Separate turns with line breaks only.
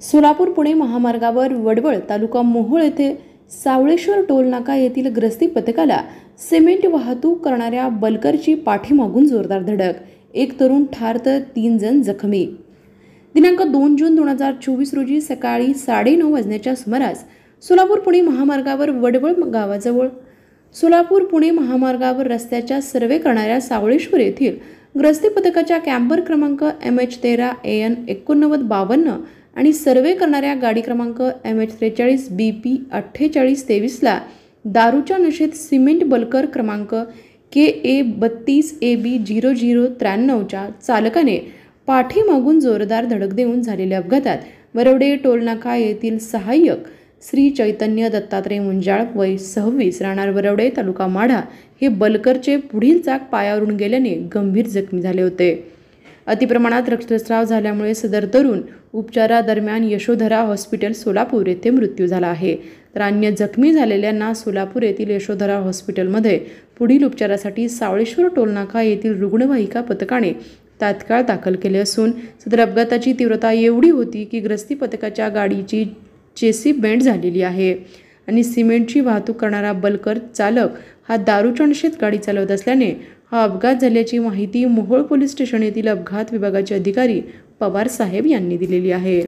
सोलापूर पुणे महामार्गावर वडवळ तालुका मोहोळ येथे सावळेश्वर टोल नाका येथील ग्रस्ती पथकाला सिमेंट वाहतूक करणाऱ्या बलकरची पाठीमागून जोरदार धडक, एक तरुण ठार तर 3 जण जखमी। दिनांक 2 जून 2024 रोजी सकाळी 9:30 वाजण्याच्या सुमारास सोलापूर पुणे महामार्गावर वडवळ गावाजवळ सोलापूर पुणे महामार्गावर रस्त्याच्या सर्वे करणाऱ्या सावळेश्वर येथील ग्रस्ती पथकाच्या कॅम्पर क्रमांक MH13 AN 8952 आणि सर्वे करणाऱ्या गाडी क्रमांक MH43 BP 4823 ला दारूच्या नशेत सिमेंट बलकर क्रमांक KA 32 AB 0093 च्या चालकाने पाठीमागून जोरदार धडक देऊन झालेल्या अपघातात वरवडे टोलनाका येथील सहाय्यक श्री चैतन्य दत्तात्रय मुंजाळ वय 26 राहणार वरवडे तालुका माढा हे बलकरचे पुढील चाक पायावरून गेल्याने गंभीर जखमी झाले होते। अतिप्रमाणात रक्तस्राव झाल्यामुळे सदर तरुण उपचारादरम्यान यशोधरा हॉस्पिटल सोलापूर येथे मृत्यू झाला आहे, तर अन्य जखमी झालेल्यांना सोलापूर येथील यशोधरा हॉस्पिटलमध्ये पुढील उपचारासाठी सावळेश्वर टोलनाका येथील रुग्णवाहिका पथकाने तात्काळ दाखल केले असून सदर अपघाताची तीव्रता एवढी होती की ग्रस्ती पथकाच्या गाडीची चेसी बेंड झालेली आहे आणि सिमेंटची वाहतूक करणारा बलकर चालक हा दारूच्या नशेत गाडी चालवत असल्याने हा अपघात झाल्याची माहिती मोहोळ पोलीस स्टेशन येथील अपघात विभागाचे अधिकारी पवार साहेब यांनी दिलेली आहे।